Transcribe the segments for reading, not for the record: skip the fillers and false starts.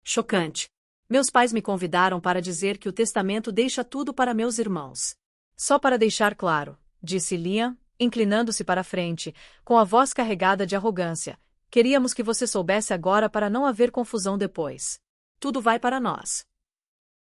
Chocante. Meus pais me convidaram para dizer que o testamento deixa tudo para meus irmãos. Só para deixar claro, disse Liam, inclinando-se para a frente, com a voz carregada de arrogância. Queríamos que você soubesse agora para não haver confusão depois. Tudo vai para nós.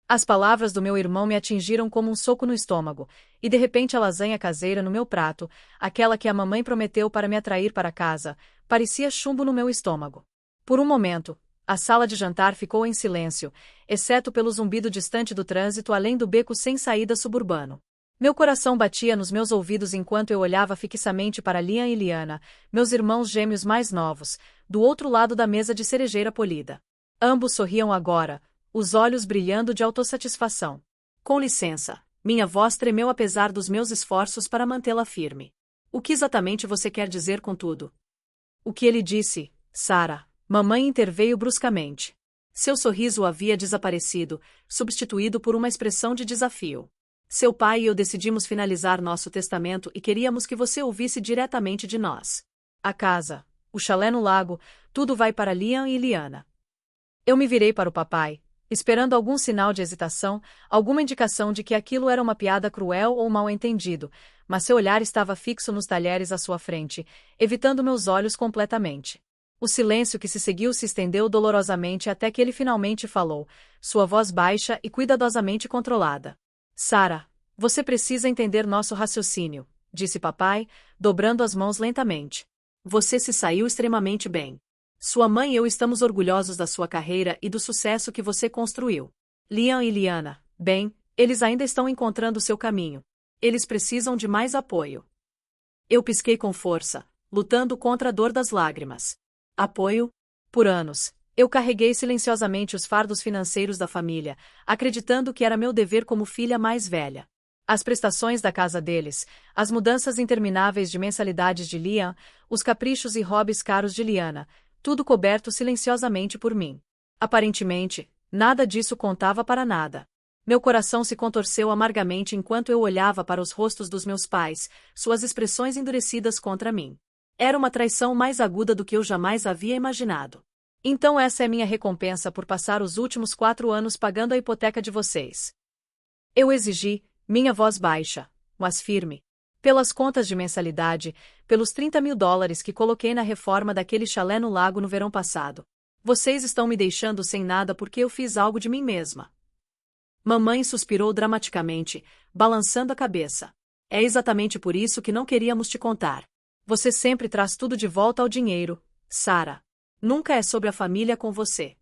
As palavras do meu irmão me atingiram como um soco no estômago, e de repente a lasanha caseira no meu prato, aquela que a mamãe prometeu para me atrair para casa, parecia chumbo no meu estômago. Por um momento, a sala de jantar ficou em silêncio, exceto pelo zumbido distante do trânsito além do beco sem saída suburbano. Meu coração batia nos meus ouvidos enquanto eu olhava fixamente para Liam e Liana, meus irmãos gêmeos mais novos, do outro lado da mesa de cerejeira polida. Ambos sorriam agora, os olhos brilhando de autossatisfação. Com licença, minha voz tremeu apesar dos meus esforços para mantê-la firme. O que exatamente você quer dizer com tudo? O que ele disse, Sarah? Mamãe interveio bruscamente. Seu sorriso havia desaparecido, substituído por uma expressão de desafio. Seu pai e eu decidimos finalizar nosso testamento e queríamos que você ouvisse diretamente de nós. A casa, o chalé no lago, tudo vai para Liam e Liana. Eu me virei para o papai, esperando algum sinal de hesitação, alguma indicação de que aquilo era uma piada cruel ou mal-entendido, mas seu olhar estava fixo nos talheres à sua frente, evitando meus olhos completamente. O silêncio que se seguiu se estendeu dolorosamente até que ele finalmente falou, sua voz baixa e cuidadosamente controlada. Sarah, você precisa entender nosso raciocínio, disse papai, dobrando as mãos lentamente. Você se saiu extremamente bem. Sua mãe e eu estamos orgulhosos da sua carreira e do sucesso que você construiu. Liam e Liana, bem, eles ainda estão encontrando seu caminho. Eles precisam de mais apoio. Eu pisquei com força, lutando contra a dor das lágrimas. Apoio? Por anos, eu carreguei silenciosamente os fardos financeiros da família, acreditando que era meu dever como filha mais velha. As prestações da casa deles, as mudanças intermináveis de mensalidades de Liam, os caprichos e hobbies caros de Liana, tudo coberto silenciosamente por mim. Aparentemente, nada disso contava para nada. Meu coração se contorceu amargamente enquanto eu olhava para os rostos dos meus pais, suas expressões endurecidas contra mim. Era uma traição mais aguda do que eu jamais havia imaginado. Então essa é minha recompensa por passar os últimos 4 anos pagando a hipoteca de vocês. Eu exigi, minha voz baixa, mas firme. Pelas contas de mensalidade, pelos $30.000 que coloquei na reforma daquele chalé no lago no verão passado. Vocês estão me deixando sem nada porque eu fiz algo de mim mesma. Mamãe suspirou dramaticamente, balançando a cabeça. É exatamente por isso que não queríamos te contar. Você sempre traz tudo de volta ao dinheiro, Sarah. Nunca é sobre a família com você.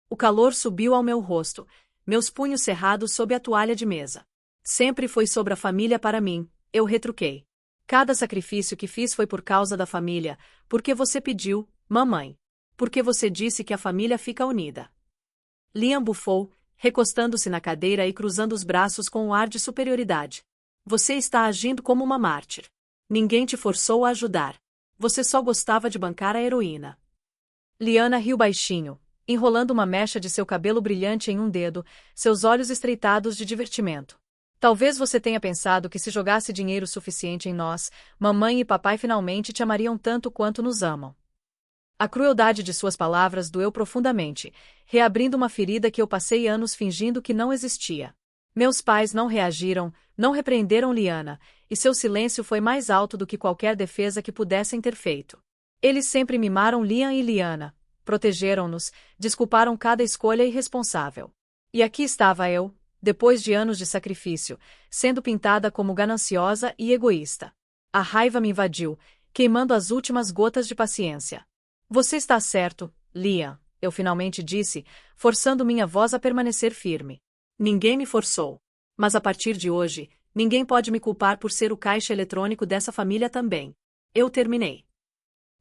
O calor subiu ao meu rosto, meus punhos cerrados sob a toalha de mesa. Sempre foi sobre a família para mim, eu retruquei. Cada sacrifício que fiz foi por causa da família, porque você pediu, mamãe. Porque você disse que a família fica unida. Liam bufou, recostando-se na cadeira e cruzando os braços com um ar de superioridade. Você está agindo como uma mártir. Ninguém te forçou a ajudar. Você só gostava de bancar a heroína. Liana riu baixinho, enrolando uma mecha de seu cabelo brilhante em um dedo, seus olhos estreitados de divertimento. Talvez você tenha pensado que se jogasse dinheiro suficiente em nós, mamãe e papai finalmente te amariam tanto quanto nos amam. A crueldade de suas palavras doeu profundamente, reabrindo uma ferida que eu passei anos fingindo que não existia. Meus pais não reagiram, não repreenderam Liana, e seu silêncio foi mais alto do que qualquer defesa que pudessem ter feito. Eles sempre mimaram Liam e Liana, protegeram-nos, desculparam cada escolha irresponsável. E aqui estava eu, depois de anos de sacrifício, sendo pintada como gananciosa e egoísta. A raiva me invadiu, queimando as últimas gotas de paciência. Você está certo, Liam, eu finalmente disse, forçando minha voz a permanecer firme. Ninguém me forçou. Mas a partir de hoje, ninguém pode me culpar por ser o caixa eletrônico dessa família também. Eu terminei.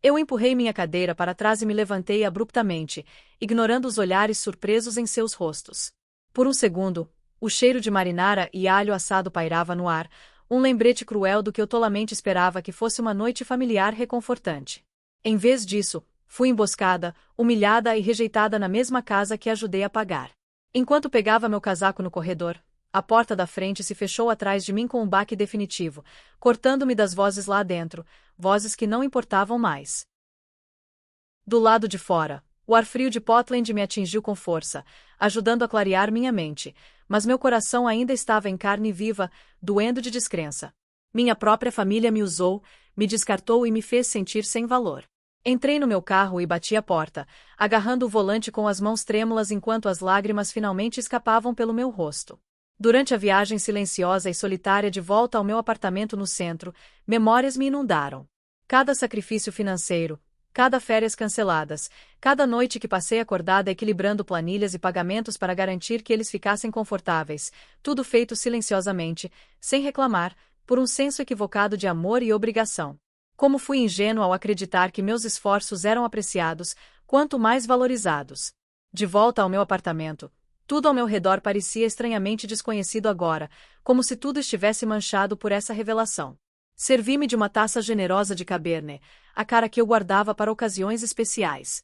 Eu empurrei minha cadeira para trás e me levantei abruptamente, ignorando os olhares surpresos em seus rostos. Por um segundo, o cheiro de marinara e alho assado pairava no ar, um lembrete cruel do que eu tolamente esperava que fosse uma noite familiar reconfortante. Em vez disso, fui emboscada, humilhada e rejeitada na mesma casa que ajudei a pagar. Enquanto pegava meu casaco no corredor, a porta da frente se fechou atrás de mim com um baque definitivo, cortando-me das vozes lá dentro, vozes que não importavam mais. Do lado de fora, o O ar frio de Portland me atingiu com força, ajudando a clarear minha mente, mas meu coração ainda estava em carne viva, doendo de descrença. Minha própria família me usou, me descartou e me fez sentir sem valor. Entrei no meu carro e bati a porta, agarrando o volante com as mãos trêmulas enquanto as lágrimas finalmente escapavam pelo meu rosto. Durante a viagem silenciosa e solitária de volta ao meu apartamento no centro, memórias me inundaram. Cada sacrifício financeiro, cada férias canceladas, cada noite que passei acordada equilibrando planilhas e pagamentos para garantir que eles ficassem confortáveis, tudo feito silenciosamente, sem reclamar, por um senso equivocado de amor e obrigação. Como fui ingênuo ao acreditar que meus esforços eram apreciados, quanto mais valorizados. De volta ao meu apartamento, tudo ao meu redor parecia estranhamente desconhecido agora, como se tudo estivesse manchado por essa revelação. Servi-me de uma taça generosa de Cabernet, a cara que eu guardava para ocasiões especiais.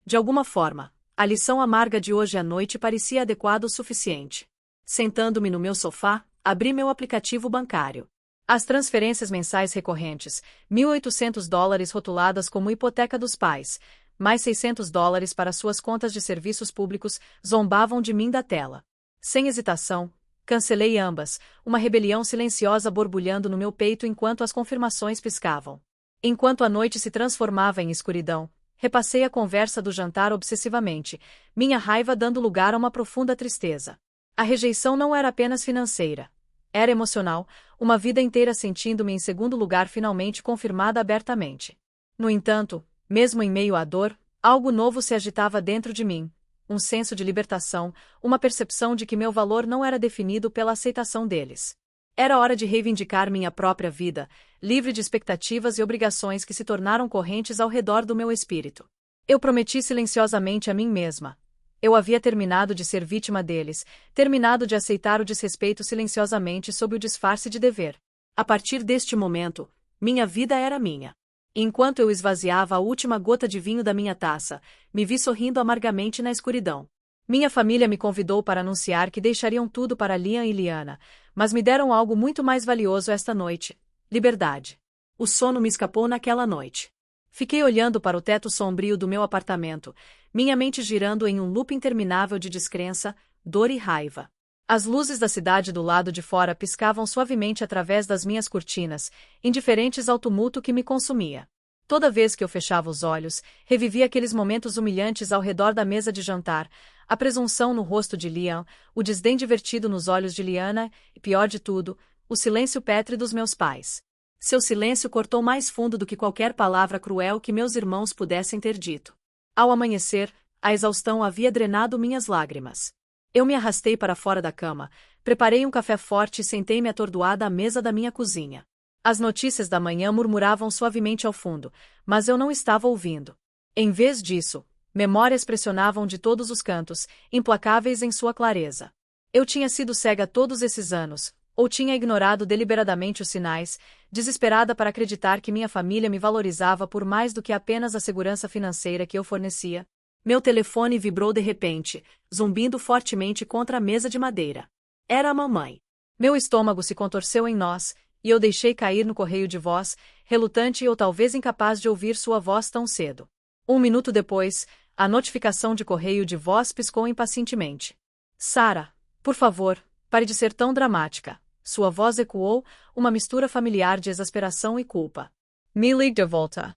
De alguma forma, a lição amarga de hoje à noite parecia adequada o suficiente. Sentando-me no meu sofá, abri meu aplicativo bancário. As transferências mensais recorrentes, $1.800 rotuladas como hipoteca dos pais, mais $600 para suas contas de serviços públicos, zombavam de mim da tela. Sem hesitação, cancelei ambas, uma rebelião silenciosa borbulhando no meu peito enquanto as confirmações piscavam. Enquanto a noite se transformava em escuridão, repassei a conversa do jantar obsessivamente, minha raiva dando lugar a uma profunda tristeza. A rejeição não era apenas financeira. Era emocional, uma vida inteira sentindo-me em segundo lugar finalmente confirmada abertamente. No entanto, mesmo em meio à dor, algo novo se agitava dentro de mim, um senso de libertação, uma percepção de que meu valor não era definido pela aceitação deles. Era hora de reivindicar minha própria vida, livre de expectativas e obrigações que se tornaram correntes ao redor do meu espírito. Eu prometi silenciosamente a mim mesma. Eu havia terminado de ser vítima deles, terminado de aceitar o desrespeito silenciosamente sob o disfarce de dever. A partir deste momento, minha vida era minha. Enquanto eu esvaziava a última gota de vinho da minha taça, me vi sorrindo amargamente na escuridão. Minha família me convidou para anunciar que deixariam tudo para Liam e Liana, mas me deram algo muito mais valioso esta noite: liberdade. O sono me escapou naquela noite. Fiquei olhando para o teto sombrio do meu apartamento, minha mente girando em um loop interminável de descrença, dor e raiva. As luzes da cidade do lado de fora piscavam suavemente através das minhas cortinas, indiferentes ao tumulto que me consumia. Toda vez que eu fechava os olhos, revivia aqueles momentos humilhantes ao redor da mesa de jantar, a presunção no rosto de Liam, o desdém divertido nos olhos de Liana e, pior de tudo, o silêncio pétreo dos meus pais. Seu silêncio cortou mais fundo do que qualquer palavra cruel que meus irmãos pudessem ter dito. Ao amanhecer, a exaustão havia drenado minhas lágrimas. Eu me arrastei para fora da cama, preparei um café forte e sentei-me atordoada à mesa da minha cozinha. As notícias da manhã murmuravam suavemente ao fundo, mas eu não estava ouvindo. Em vez disso, memórias pressionavam de todos os cantos, implacáveis em sua clareza. Eu tinha sido cega todos esses anos, ou tinha ignorado deliberadamente os sinais, desesperada para acreditar que minha família me valorizava por mais do que apenas a segurança financeira que eu fornecia. Meu telefone vibrou de repente, zumbindo fortemente contra a mesa de madeira. Era a mamãe. Meu estômago se contorceu em nós, e eu deixei cair no correio de voz, relutante ou talvez incapaz de ouvir sua voz tão cedo. 1 minuto depois, a notificação de correio de voz piscou impacientemente. Sarah, por favor, pare de ser tão dramática. Sua voz ecoou, uma mistura familiar de exasperação e culpa. Me ligue de volta.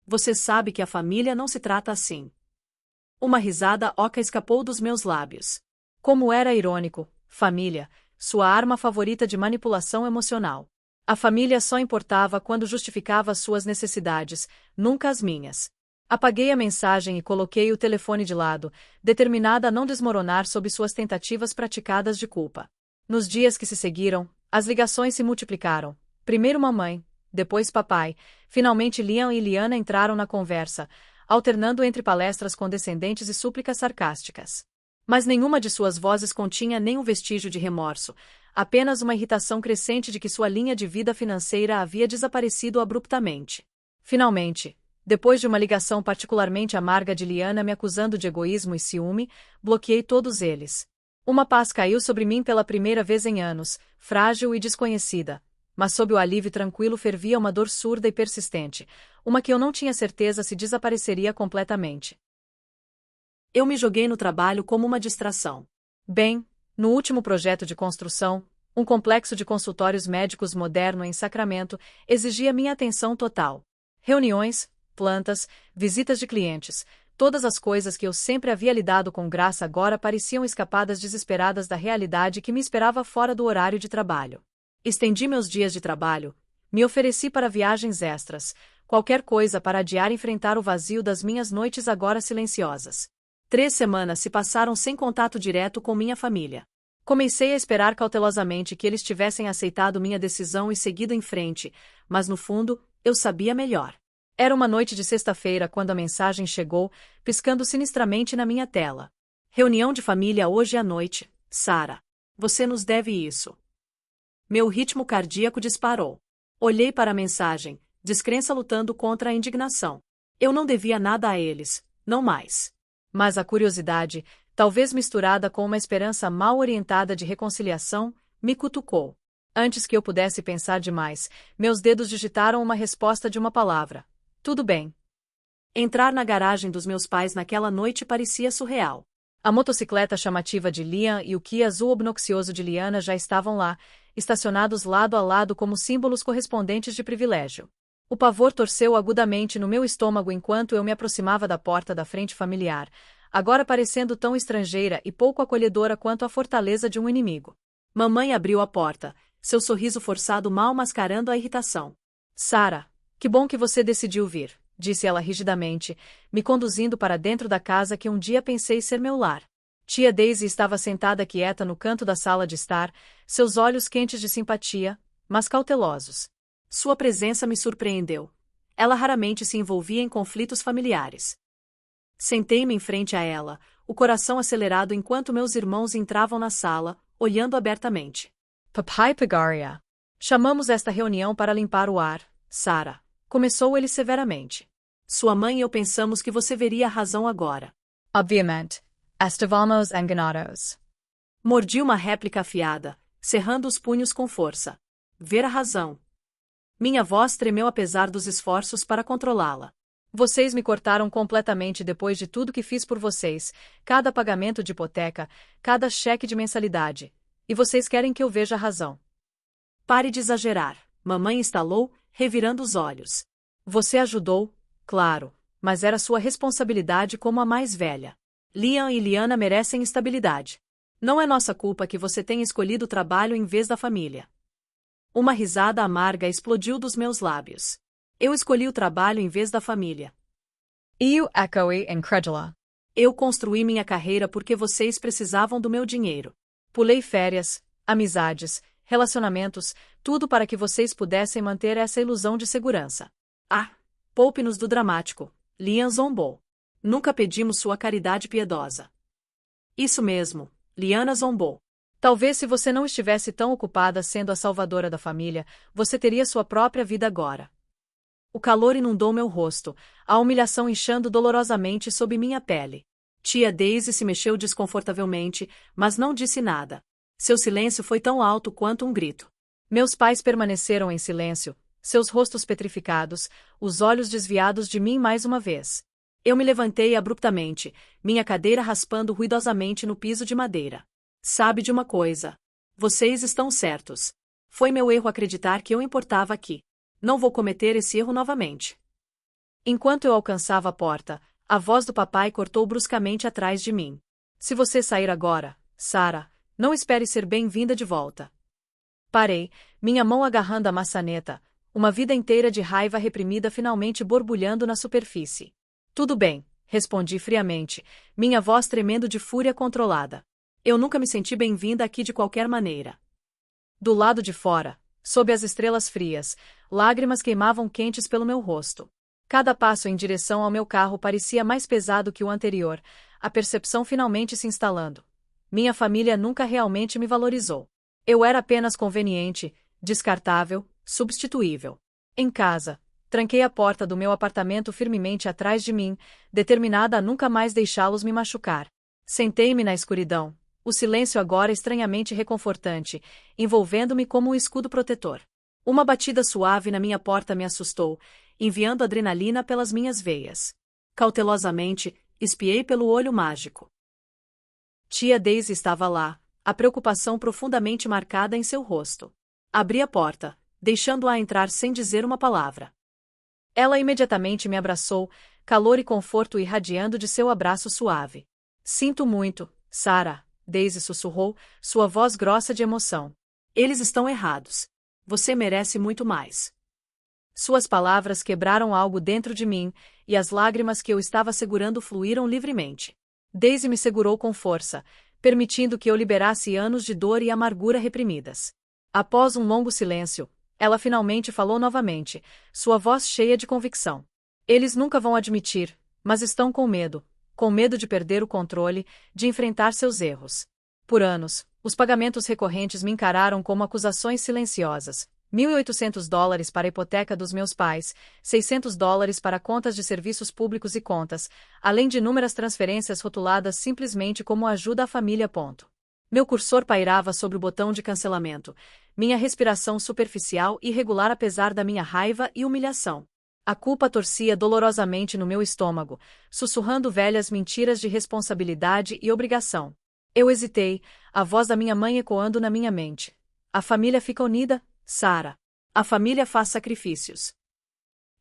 Você sabe que a família não se trata assim. Uma risada oca escapou dos meus lábios. Como era irônico, família, sua arma favorita de manipulação emocional. A família só importava quando justificava suas necessidades, nunca as minhas. Apaguei a mensagem e coloquei o telefone de lado, determinada a não desmoronar sob suas tentativas praticadas de culpa. Nos dias que se seguiram, as ligações se multiplicaram. Primeiro mamãe, depois papai, finalmente Liam e Liana entraram na conversa, alternando entre palestras condescendentes e súplicas sarcásticas. Mas nenhuma de suas vozes continha nenhum vestígio de remorso, apenas uma irritação crescente de que sua linha de vida financeira havia desaparecido abruptamente. Finalmente, depois de uma ligação particularmente amarga de Liana me acusando de egoísmo e ciúme, bloqueei todos eles. Uma paz caiu sobre mim pela primeira vez em anos, frágil e desconhecida, mas sob o alívio tranquilo fervia uma dor surda e persistente, uma que eu não tinha certeza se desapareceria completamente. Eu me joguei no trabalho como uma distração. Bem, no último projeto de construção, um complexo de consultórios médicos moderno em Sacramento exigia minha atenção total. Reuniões, plantas, visitas de clientes, todas as coisas que eu sempre havia lidado com graça agora pareciam escapadas desesperadas da realidade que me esperava fora do horário de trabalho. Estendi meus dias de trabalho, me ofereci para viagens extras, qualquer coisa para adiar enfrentar o vazio das minhas noites agora silenciosas. 3 semanas se passaram sem contato direto com minha família. Comecei a esperar cautelosamente que eles tivessem aceitado minha decisão e seguido em frente, mas no fundo, eu sabia melhor. Era uma noite de sexta-feira quando a mensagem chegou, piscando sinistramente na minha tela. Reunião de família hoje à noite, Sarah. Você nos deve isso. Meu ritmo cardíaco disparou. Olhei para a mensagem, descrença lutando contra a indignação. Eu não devia nada a eles, não mais. Mas a curiosidade, talvez misturada com uma esperança mal orientada de reconciliação, me cutucou. Antes que eu pudesse pensar demais, meus dedos digitaram uma resposta de uma palavra. Tudo bem. Entrar na garagem dos meus pais naquela noite parecia surreal. A motocicleta chamativa de Liam e o Kia azul obnoxioso de Liana já estavam lá, estacionados lado a lado como símbolos correspondentes de privilégio. O pavor torceu agudamente no meu estômago enquanto eu me aproximava da porta da frente familiar, agora parecendo tão estrangeira e pouco acolhedora quanto a fortaleza de um inimigo. Mamãe abriu a porta, seu sorriso forçado mal mascarando a irritação. Sarah, que bom que você decidiu vir, disse ela rigidamente, me conduzindo para dentro da casa que um dia pensei ser meu lar. Tia Daisy estava sentada quieta no canto da sala de estar, seus olhos quentes de simpatia, mas cautelosos. Sua presença me surpreendeu. Ela raramente se envolvia em conflitos familiares. Sentei-me em frente a ela, o coração acelerado enquanto meus irmãos entravam na sala, olhando abertamente. Papai Pegaria. Chamamos esta reunião para limpar o ar, Sarah. Começou ele severamente. Sua mãe e eu pensamos que você veria a razão agora. Obviamente. Estivamos enganados. Mordi uma réplica afiada, cerrando os punhos com força. Ver a razão. Minha voz tremeu apesar dos esforços para controlá-la. Vocês me cortaram completamente depois de tudo que fiz por vocês, cada pagamento de hipoteca, cada cheque de mensalidade. E vocês querem que eu veja a razão. Pare de exagerar, mamãe estalou, revirando os olhos. Você ajudou, claro, mas era sua responsabilidade como a mais velha. Liam e Liana merecem estabilidade. Não é nossa culpa que você tenha escolhido o trabalho em vez da família. Uma risada amarga explodiu dos meus lábios. Eu escolhi o trabalho em vez da família. Eu echoei incrédula. Eu construí minha carreira porque vocês precisavam do meu dinheiro. Pulei férias, amizades, relacionamentos, tudo para que vocês pudessem manter essa ilusão de segurança. Ah, poupe-nos do dramático, Liam zombou. Nunca pedimos sua caridade piedosa. Isso mesmo, Liana zombou. Talvez se você não estivesse tão ocupada sendo a salvadora da família, você teria sua própria vida agora. O calor inundou meu rosto, a humilhação inchando dolorosamente sob minha pele. Tia Daisy se mexeu desconfortavelmente, mas não disse nada. Seu silêncio foi tão alto quanto um grito. Meus pais permaneceram em silêncio, seus rostos petrificados, os olhos desviados de mim mais uma vez. Eu me levantei abruptamente, minha cadeira raspando ruidosamente no piso de madeira. Sabe de uma coisa? Vocês estão certos. Foi meu erro acreditar que eu importava aqui. Não vou cometer esse erro novamente. Enquanto eu alcançava a porta, a voz do papai cortou bruscamente atrás de mim. Se você sair agora, Sarah, não espere ser bem-vinda de volta. Parei, minha mão agarrando a maçaneta, uma vida inteira de raiva reprimida finalmente borbulhando na superfície. Tudo bem, respondi friamente, minha voz tremendo de fúria controlada. Eu nunca me senti bem-vinda aqui de qualquer maneira. Do lado de fora, sob as estrelas frias, lágrimas queimavam quentes pelo meu rosto. Cada passo em direção ao meu carro parecia mais pesado que o anterior, a percepção finalmente se instalando. Minha família nunca realmente me valorizou. Eu era apenas conveniente, descartável, substituível. Em casa, tranquei a porta do meu apartamento firmemente atrás de mim, determinada a nunca mais deixá-los me machucar. Sentei-me na escuridão. O silêncio agora estranhamente reconfortante, envolvendo-me como um escudo protetor. Uma batida suave na minha porta me assustou, enviando adrenalina pelas minhas veias. Cautelosamente, Espiei pelo olho mágico. Tia Daisy estava lá, a preocupação profundamente marcada em seu rosto. Abri a porta, deixando-a entrar sem dizer uma palavra. Ela imediatamente me abraçou, calor e conforto irradiando de seu abraço suave. Sinto muito, Sarah, Daisy sussurrou, sua voz grossa de emoção. Eles estão errados. Você merece muito mais. Suas palavras quebraram algo dentro de mim, e as lágrimas que eu estava segurando fluíram livremente. Daisy me segurou com força, permitindo que eu liberasse anos de dor e amargura reprimidas. Após um longo silêncio, ela finalmente falou novamente, sua voz cheia de convicção. Eles nunca vão admitir, mas estão com medo de perder o controle, de enfrentar seus erros. Por anos, os pagamentos recorrentes me encararam como acusações silenciosas. $1.800 para a hipoteca dos meus pais, $600 para contas de serviços públicos e contas, além de inúmeras transferências rotuladas simplesmente como ajuda à família. Meu cursor pairava sobre o botão de cancelamento, minha respiração superficial e irregular apesar da minha raiva e humilhação. A culpa torcia dolorosamente no meu estômago, sussurrando velhas mentiras de responsabilidade e obrigação. Eu hesitei, a voz da minha mãe ecoando na minha mente. A família fica unida, Sarah. A família faz sacrifícios.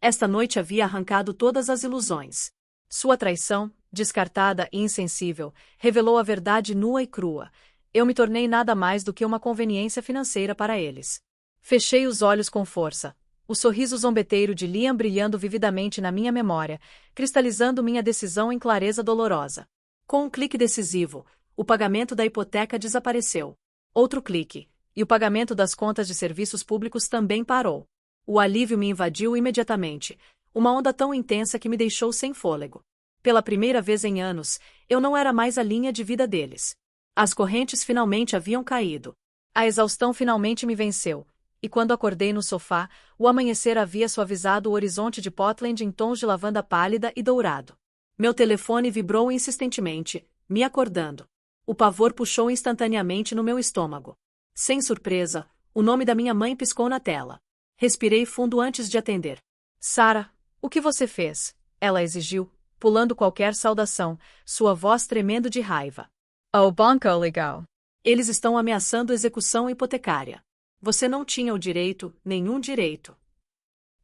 Esta noite havia arrancado todas as ilusões. Sua traição, descartada e insensível, revelou a verdade nua e crua. Eu me tornei nada mais do que uma conveniência financeira para eles. Fechei os olhos com força. O sorriso zombeteiro de Liam brilhando vividamente na minha memória, cristalizando minha decisão em clareza dolorosa. Com um clique decisivo, o pagamento da hipoteca desapareceu. Outro clique, e o pagamento das contas de serviços públicos também parou. O alívio me invadiu imediatamente, uma onda tão intensa que me deixou sem fôlego. Pela primeira vez em anos, eu não era mais a linha de vida deles. As correntes finalmente haviam caído. A exaustão finalmente me venceu. E quando acordei no sofá, o amanhecer havia suavizado o horizonte de Portland em tons de lavanda pálida e dourado. Meu telefone vibrou insistentemente, me acordando. O pavor puxou instantaneamente no meu estômago. Sem surpresa, o nome da minha mãe piscou na tela. Respirei fundo antes de atender. Sarah, o que você fez? Ela exigiu, pulando qualquer saudação, sua voz tremendo de raiva. O banco ligou. Eles estão ameaçando execução hipotecária. Você não tinha o direito, nenhum direito.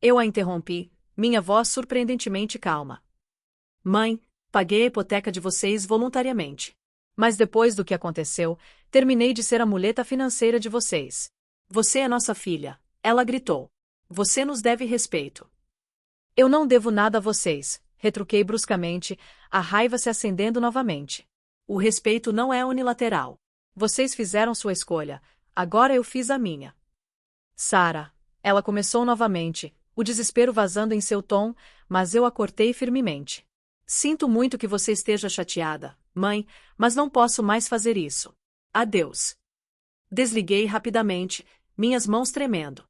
Eu a interrompi, minha voz surpreendentemente calma. Mãe, paguei a hipoteca de vocês voluntariamente. Mas depois do que aconteceu, terminei de ser a muleta financeira de vocês. Você é nossa filha, ela gritou. Você nos deve respeito. Eu não devo nada a vocês, retruquei bruscamente, a raiva se acendendo novamente. O respeito não é unilateral. Vocês fizeram sua escolha, agora eu fiz a minha. Sarah, ela começou novamente, o desespero vazando em seu tom, mas eu a cortei firmemente. Sinto muito que você esteja chateada, mãe, mas não posso mais fazer isso. Adeus. Desliguei rapidamente, minhas mãos tremendo.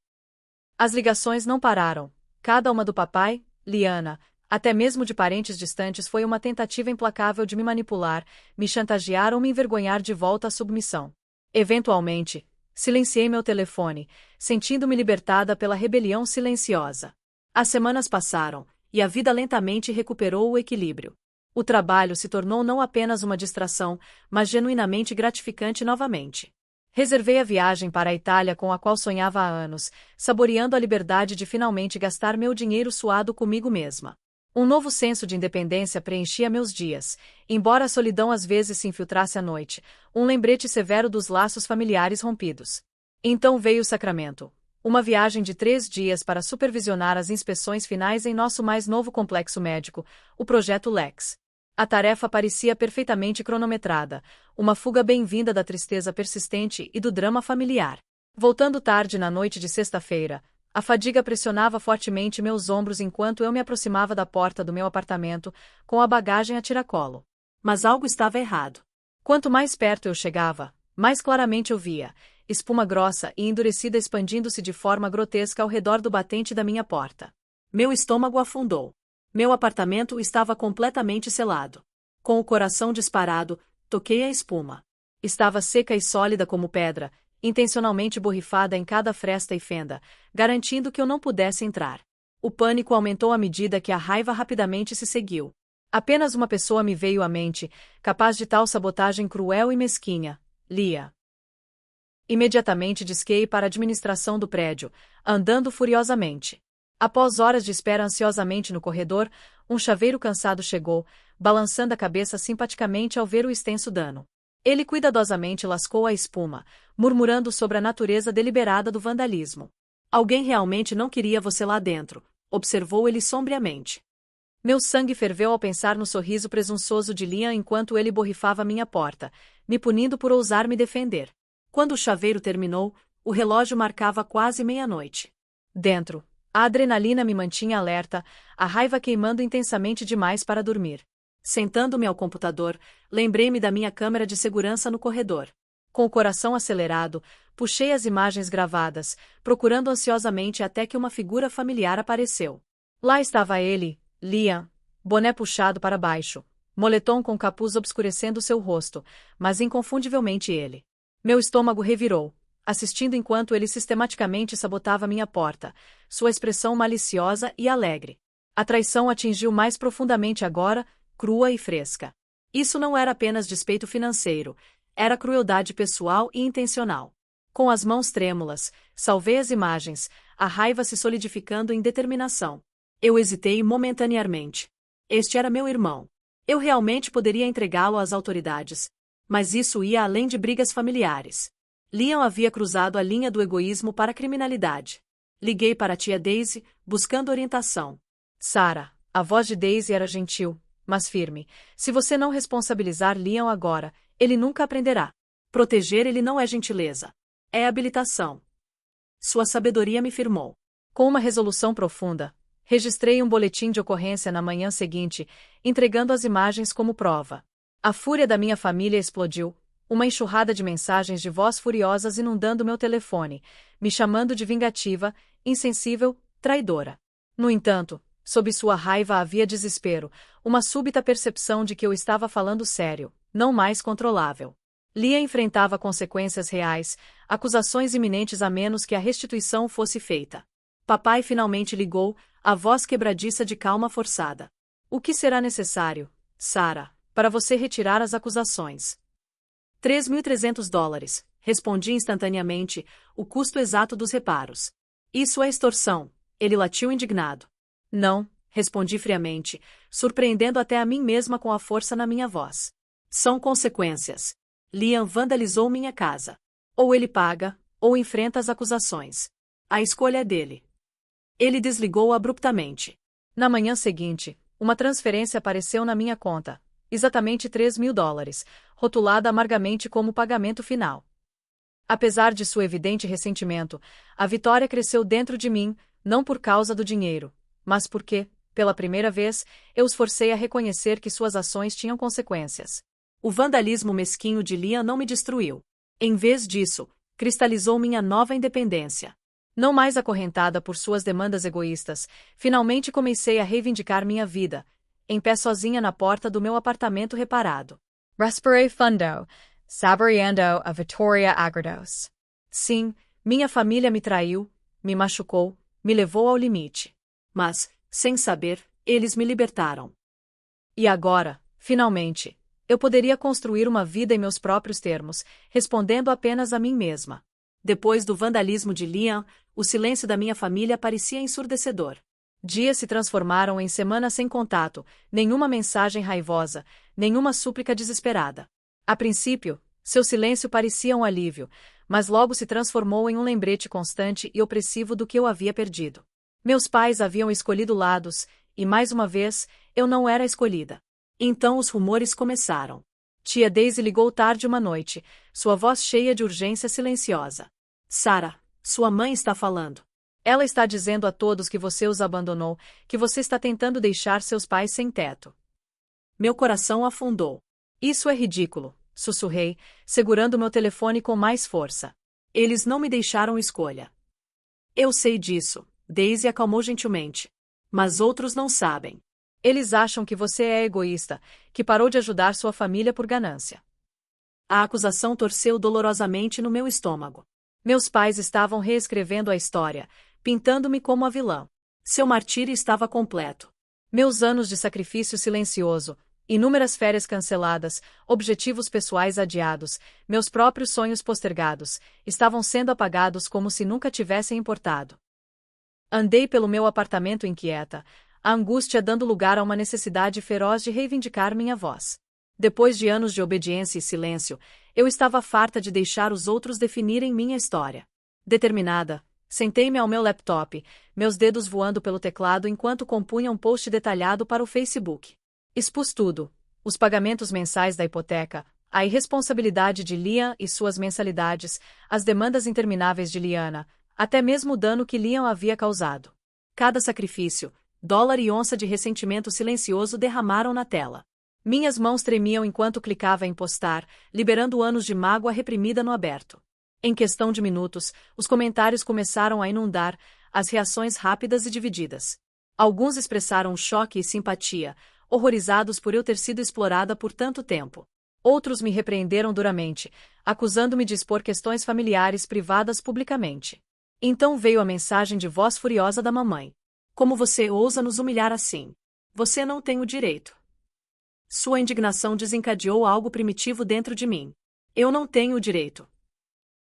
As ligações não pararam. Cada uma do papai, Liana, até mesmo de parentes distantes foi uma tentativa implacável de me manipular, me chantagear ou me envergonhar de volta à submissão. Eventualmente, silenciei meu telefone, sentindo-me libertada pela rebelião silenciosa. As semanas passaram, e a vida lentamente recuperou o equilíbrio. O trabalho se tornou não apenas uma distração, mas genuinamente gratificante novamente. Reservei a viagem para a Itália com a qual sonhava há anos, saboreando a liberdade de finalmente gastar meu dinheiro suado comigo mesma. Um novo senso de independência preenchia meus dias, embora a solidão às vezes se infiltrasse à noite, um lembrete severo dos laços familiares rompidos. Então veio o Sacramento. Uma viagem de 3 dias para supervisionar as inspeções finais em nosso mais novo complexo médico, o Projeto Lex. A tarefa parecia perfeitamente cronometrada, uma fuga bem-vinda da tristeza persistente e do drama familiar. Voltando tarde na noite de sexta-feira, a fadiga pressionava fortemente meus ombros enquanto eu me aproximava da porta do meu apartamento, com a bagagem a tiracolo. Mas algo estava errado. Quanto mais perto eu chegava, mais claramente eu via, espuma grossa e endurecida expandindo-se de forma grotesca ao redor do batente da minha porta. Meu estômago afundou. Meu apartamento estava completamente selado. Com o coração disparado, toquei a espuma. Estava seca e sólida como pedra, intencionalmente borrifada em cada fresta e fenda, garantindo que eu não pudesse entrar. O pânico aumentou à medida que a raiva rapidamente se seguiu. Apenas uma pessoa me veio à mente, capaz de tal sabotagem cruel e mesquinha: Leah. Imediatamente disquei para a administração do prédio, andando furiosamente. Após horas de espera ansiosamente no corredor, um chaveiro cansado chegou, balançando a cabeça simpaticamente ao ver o extenso dano. Ele cuidadosamente lascou a espuma, murmurando sobre a natureza deliberada do vandalismo. Alguém realmente não queria você lá dentro, observou ele sombriamente. Meu sangue ferveu ao pensar no sorriso presunçoso de Liam enquanto ele borrifava minha porta, me punindo por ousar me defender. Quando o chaveiro terminou, o relógio marcava quase meia-noite. Dentro, a adrenalina me mantinha alerta, a raiva queimando intensamente demais para dormir. Sentando-me ao computador, lembrei-me da minha câmera de segurança no corredor. Com o coração acelerado, puxei as imagens gravadas, procurando ansiosamente até que uma figura familiar apareceu. Lá estava ele, Liam, boné puxado para baixo, moletom com capuz obscurecendo seu rosto, mas inconfundivelmente ele. Meu estômago revirou, assistindo enquanto ele sistematicamente sabotava minha porta, sua expressão maliciosa e alegre. A traição atingiu mais profundamente agora, crua e fresca. Isso não era apenas despeito financeiro, era crueldade pessoal e intencional. Com as mãos trêmulas, salvei as imagens, a raiva se solidificando em determinação. Eu hesitei momentaneamente. Este era meu irmão. Eu realmente poderia entregá-lo às autoridades. Mas isso ia além de brigas familiares. Liam havia cruzado a linha do egoísmo para a criminalidade. Liguei para a tia Daisy, buscando orientação. Sarah, a voz de Daisy era gentil, mas firme. Se você não responsabilizar Liam agora, ele nunca aprenderá. Proteger ele não é gentileza. É habilitação. Sua sabedoria me firmou. Com uma resolução profunda, registrei um boletim de ocorrência na manhã seguinte, entregando as imagens como prova. A fúria da minha família explodiu, uma enxurrada de mensagens de voz furiosas inundando meu telefone, me chamando de vingativa, insensível, traidora. No entanto, sob sua raiva havia desespero, uma súbita percepção de que eu estava falando sério, não mais controlável. Liam enfrentava consequências reais, acusações iminentes a menos que a restituição fosse feita. Papai finalmente ligou, a voz quebradiça de calma forçada. O que será necessário, Sarah, para você retirar as acusações? $3.300, respondi instantaneamente, o custo exato dos reparos. Isso é extorsão, ele latiu indignado. Não, respondi friamente, surpreendendo até a mim mesma com a força na minha voz. São consequências. Liam vandalizou minha casa. Ou ele paga, ou enfrenta as acusações. A escolha é dele. Ele desligou abruptamente. Na manhã seguinte, uma transferência apareceu na minha conta, exatamente $3.000, rotulada amargamente como pagamento final. Apesar de seu evidente ressentimento, a vitória cresceu dentro de mim, não por causa do dinheiro, mas porque, pela primeira vez, eu os forcei a reconhecer que suas ações tinham consequências. O vandalismo mesquinho de Liam não me destruiu. Em vez disso, cristalizou minha nova independência. Não mais acorrentada por suas demandas egoístas, finalmente comecei a reivindicar minha vida, em pé sozinha na porta do meu apartamento reparado. Respirei fundo, saboreando a vitória agradoce. Sim, minha família me traiu, me machucou, me levou ao limite. Mas, sem saber, eles me libertaram. E agora, finalmente, eu poderia construir uma vida em meus próprios termos, respondendo apenas a mim mesma. Depois do vandalismo de Liam, o silêncio da minha família parecia ensurdecedor. Dias se transformaram em semanas sem contato, nenhuma mensagem raivosa, nenhuma súplica desesperada. A princípio, seu silêncio parecia um alívio, mas logo se transformou em um lembrete constante e opressivo do que eu havia perdido. Meus pais haviam escolhido lados, e mais uma vez, eu não era a escolhida. Então os rumores começaram. Tia Daisy ligou tarde uma noite, sua voz cheia de urgência silenciosa. Sarah, sua mãe está falando. Ela está dizendo a todos que você os abandonou, que você está tentando deixar seus pais sem teto. Meu coração afundou. Isso é ridículo, sussurrei, segurando meu telefone com mais força. Eles não me deixaram escolha. Eu sei disso, Daisy acalmou gentilmente. Mas outros não sabem. Eles acham que você é egoísta, que parou de ajudar sua família por ganância. A acusação torceu dolorosamente no meu estômago. Meus pais estavam reescrevendo a história, pintando-me como a vilã. Seu martírio estava completo. Meus anos de sacrifício silencioso, inúmeras férias canceladas, objetivos pessoais adiados, meus próprios sonhos postergados, estavam sendo apagados como se nunca tivessem importado. Andei pelo meu apartamento inquieta, a angústia dando lugar a uma necessidade feroz de reivindicar minha voz. Depois de anos de obediência e silêncio, eu estava farta de deixar os outros definirem minha história. Determinada, sentei-me ao meu laptop, meus dedos voando pelo teclado enquanto compunha um post detalhado para o Facebook. Expus tudo: os pagamentos mensais da hipoteca, a irresponsabilidade de Liam e suas mensalidades, as demandas intermináveis de Liana, até mesmo o dano que Liam havia causado. Cada sacrifício, dólar e onça de ressentimento silencioso derramaram na tela. Minhas mãos tremiam enquanto clicava em postar, liberando anos de mágoa reprimida no aberto. Em questão de minutos, os comentários começaram a inundar, as reações rápidas e divididas. Alguns expressaram choque e simpatia, horrorizados por eu ter sido explorada por tanto tempo. Outros me repreenderam duramente, acusando-me de expor questões familiares privadas publicamente. Então veio a mensagem de voz furiosa da mamãe. Como você ousa nos humilhar assim? Você não tem o direito. Sua indignação desencadeou algo primitivo dentro de mim. Eu não tenho o direito.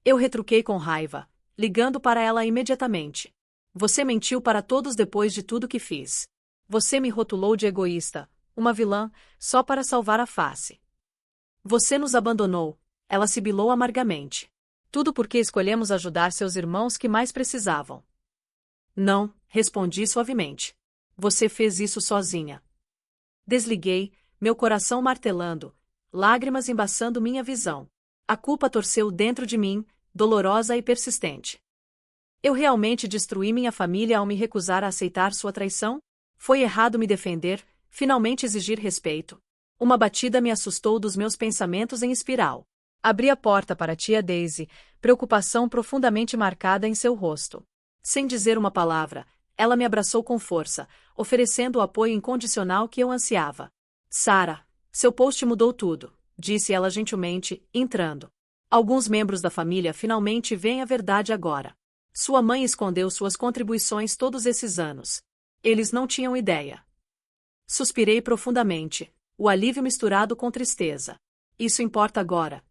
Eu retruquei com raiva, ligando para ela imediatamente. Você mentiu para todos depois de tudo que fiz. Você me rotulou de egoísta, uma vilã, só para salvar a face. Você nos abandonou, ela sibilou amargamente. Tudo porque escolhemos ajudar seus irmãos que mais precisavam. Não, respondi suavemente. Você fez isso sozinha. Desliguei, meu coração martelando, lágrimas embaçando minha visão. A culpa torceu dentro de mim, dolorosa e persistente. Eu realmente destruí minha família ao me recusar a aceitar sua traição? Foi errado me defender, finalmente exigir respeito. Uma batida me assustou dos meus pensamentos em espiral. Abri a porta para a tia Daisy, preocupação profundamente marcada em seu rosto. Sem dizer uma palavra, ela me abraçou com força, oferecendo o apoio incondicional que eu ansiava. Sarah, seu post mudou tudo, disse ela gentilmente, entrando. Alguns membros da família finalmente veem a verdade agora. Sua mãe escondeu suas contribuições todos esses anos. Eles não tinham ideia. Suspirei profundamente, o alívio misturado com tristeza. Isso importa agora.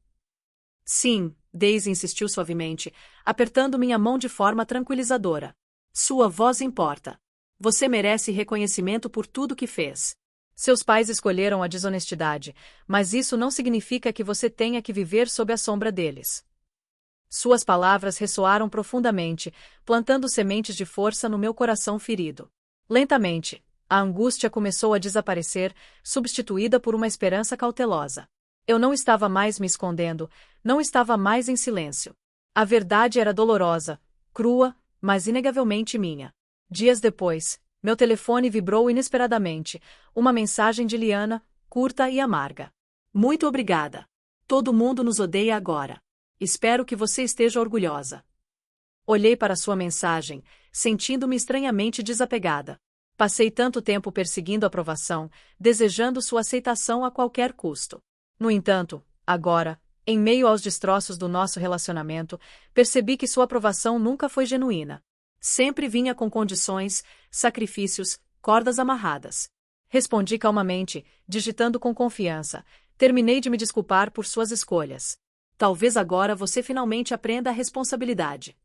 Sim, Daisy insistiu suavemente, apertando minha mão de forma tranquilizadora. Sua voz importa. Você merece reconhecimento por tudo que fez. Seus pais escolheram a desonestidade, mas isso não significa que você tenha que viver sob a sombra deles. Suas palavras ressoaram profundamente, plantando sementes de força no meu coração ferido. Lentamente, a angústia começou a desaparecer, substituída por uma esperança cautelosa. Eu não estava mais me escondendo, não estava mais em silêncio. A verdade era dolorosa, crua, mas inegavelmente minha. Dias depois, meu telefone vibrou inesperadamente, uma mensagem de Liana, curta e amarga. Muito obrigada. Todo mundo nos odeia agora. Espero que você esteja orgulhosa. Olhei para sua mensagem, sentindo-me estranhamente desapegada. Passei tanto tempo perseguindo aprovação, desejando sua aceitação a qualquer custo. No entanto, agora, em meio aos destroços do nosso relacionamento, percebi que sua aprovação nunca foi genuína. Sempre vinha com condições, sacrifícios, cordas amarradas. Respondi calmamente, digitando com confiança. Terminei de me desculpar por suas escolhas. Talvez agora você finalmente aprenda a responsabilidade.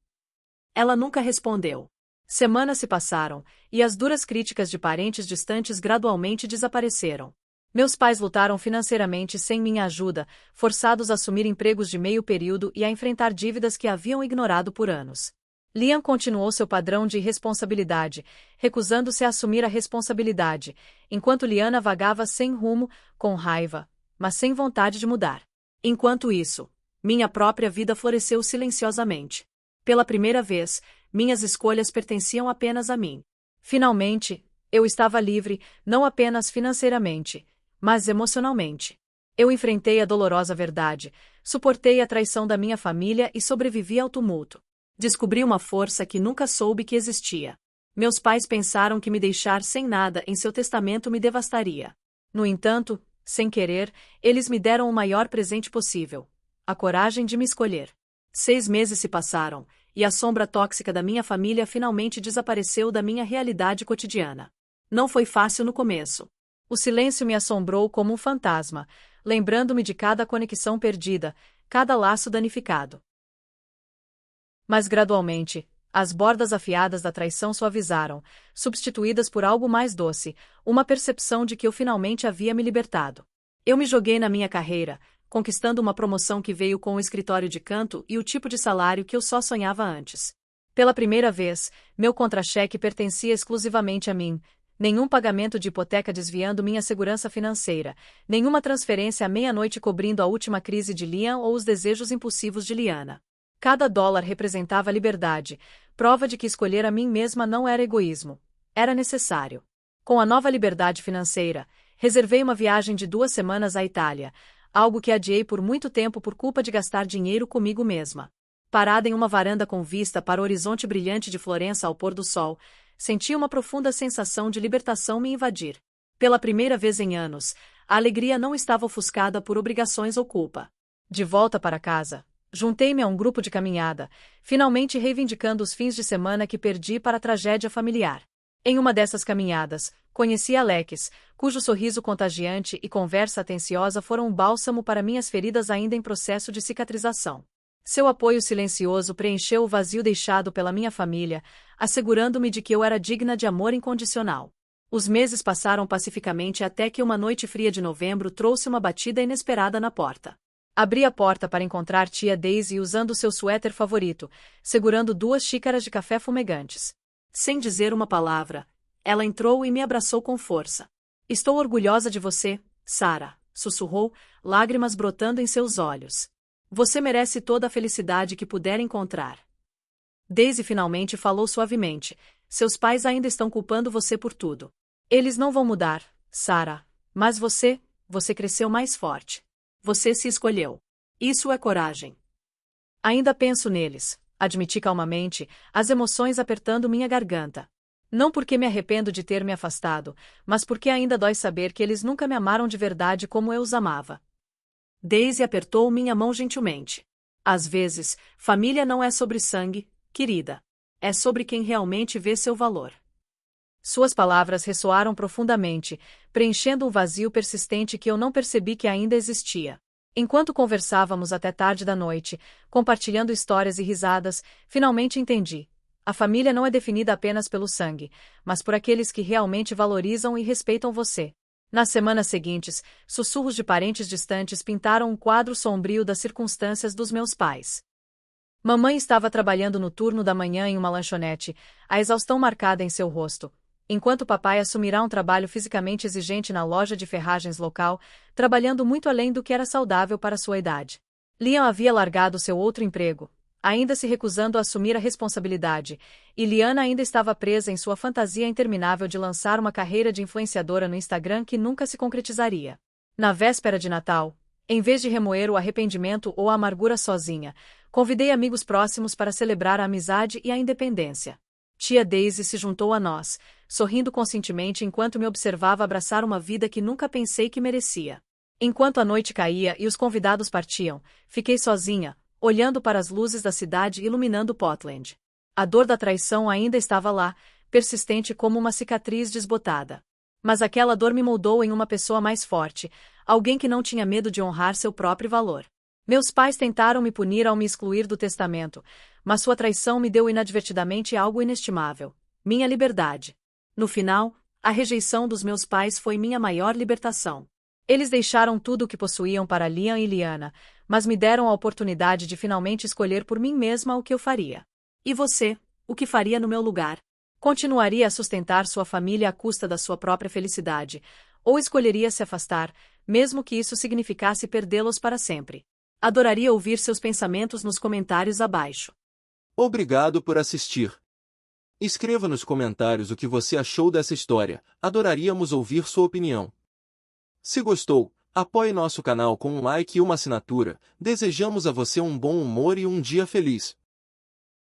Ela nunca respondeu. Semanas se passaram, e as duras críticas de parentes distantes gradualmente desapareceram. Meus pais lutaram financeiramente sem minha ajuda, forçados a assumir empregos de meio período e a enfrentar dívidas que haviam ignorado por anos. Liam continuou seu padrão de irresponsabilidade, recusando-se a assumir a responsabilidade, enquanto Liana vagava sem rumo, com raiva, mas sem vontade de mudar. Enquanto isso, minha própria vida floresceu silenciosamente. Pela primeira vez, minhas escolhas pertenciam apenas a mim. Finalmente, eu estava livre, não apenas financeiramente, mas emocionalmente. Eu enfrentei a dolorosa verdade, suportei a traição da minha família e sobrevivi ao tumulto. Descobri uma força que nunca soube que existia. Meus pais pensaram que me deixar sem nada em seu testamento me devastaria. No entanto, sem querer, eles me deram o maior presente possível: a coragem de me escolher. 6 meses se passaram, e a sombra tóxica da minha família finalmente desapareceu da minha realidade cotidiana. Não foi fácil no começo. O silêncio me assombrou como um fantasma, lembrando-me de cada conexão perdida, cada laço danificado. Mas gradualmente, as bordas afiadas da traição suavizaram, substituídas por algo mais doce, uma percepção de que eu finalmente havia me libertado. Eu me joguei na minha carreira, conquistando uma promoção que veio com o escritório de canto e o tipo de salário que eu só sonhava antes. Pela primeira vez, meu contra-cheque pertencia exclusivamente a mim. Nenhum pagamento de hipoteca desviando minha segurança financeira, nenhuma transferência à meia-noite cobrindo a última crise de Liam ou os desejos impulsivos de Liana. Cada dólar representava liberdade, prova de que escolher a mim mesma não era egoísmo. Era necessário. Com a nova liberdade financeira, reservei uma viagem de 2 semanas à Itália, algo que adiei por muito tempo por culpa de gastar dinheiro comigo mesma. Parada em uma varanda com vista para o horizonte brilhante de Florença ao pôr do sol, senti uma profunda sensação de libertação me invadir. Pela primeira vez em anos, a alegria não estava ofuscada por obrigações ou culpa. De volta para casa, juntei-me a um grupo de caminhada, finalmente reivindicando os fins de semana que perdi para a tragédia familiar. Em uma dessas caminhadas, conheci Alex, cujo sorriso contagiante e conversa atenciosa foram um bálsamo para minhas feridas ainda em processo de cicatrização. Seu apoio silencioso preencheu o vazio deixado pela minha família, assegurando-me de que eu era digna de amor incondicional. Os meses passaram pacificamente até que uma noite fria de novembro trouxe uma batida inesperada na porta. Abri a porta para encontrar tia Daisy usando seu suéter favorito, segurando 2 xícaras de café fumegantes. Sem dizer uma palavra, ela entrou e me abraçou com força. Estou orgulhosa de você, Sarah, sussurrou, lágrimas brotando em seus olhos. Você merece toda a felicidade que puder encontrar. Daisy finalmente falou suavemente. Seus pais ainda estão culpando você por tudo. Eles não vão mudar, Sarah, mas você cresceu mais forte. Você se escolheu. Isso é coragem. Ainda penso neles, admiti calmamente, as emoções apertando minha garganta. Não porque me arrependo de ter me afastado, mas porque ainda dói saber que eles nunca me amaram de verdade como eu os amava. Daisy apertou minha mão gentilmente. Às vezes, família não é sobre sangue, querida. É sobre quem realmente vê seu valor. Suas palavras ressoaram profundamente, preenchendo um vazio persistente que eu não percebi que ainda existia. Enquanto conversávamos até tarde da noite, compartilhando histórias e risadas, finalmente entendi. A família não é definida apenas pelo sangue, mas por aqueles que realmente valorizam e respeitam você. Nas semanas seguintes, sussurros de parentes distantes pintaram um quadro sombrio das circunstâncias dos meus pais. Mamãe estava trabalhando no turno da manhã em uma lanchonete, a exaustão marcada em seu rosto, enquanto papai assumirá um trabalho fisicamente exigente na loja de ferragens local, trabalhando muito além do que era saudável para sua idade. Liam havia largado seu outro emprego, ainda se recusando a assumir a responsabilidade, e Liana ainda estava presa em sua fantasia interminável de lançar uma carreira de influenciadora no Instagram que nunca se concretizaria. Na véspera de Natal, em vez de remoer o arrependimento ou a amargura sozinha, convidei amigos próximos para celebrar a amizade e a independência. Tia Daisy se juntou a nós, sorrindo conscientemente enquanto me observava abraçar uma vida que nunca pensei que merecia. Enquanto a noite caía e os convidados partiam, fiquei sozinha, olhando para as luzes da cidade iluminando Portland. A dor da traição ainda estava lá, persistente como uma cicatriz desbotada. Mas aquela dor me moldou em uma pessoa mais forte, alguém que não tinha medo de honrar seu próprio valor. Meus pais tentaram me punir ao me excluir do testamento, mas sua traição me deu inadvertidamente algo inestimável: minha liberdade. No final, a rejeição dos meus pais foi minha maior libertação. Eles deixaram tudo o que possuíam para Liam e Liana, mas me deram a oportunidade de finalmente escolher por mim mesma o que eu faria. E você, o que faria no meu lugar? Continuaria a sustentar sua família à custa da sua própria felicidade, ou escolheria se afastar, mesmo que isso significasse perdê-los para sempre? Adoraria ouvir seus pensamentos nos comentários abaixo. Obrigado por assistir. Escreva nos comentários o que você achou dessa história, adoraríamos ouvir sua opinião. Se gostou, apoie nosso canal com um like e uma assinatura. Desejamos a você um bom humor e um dia feliz.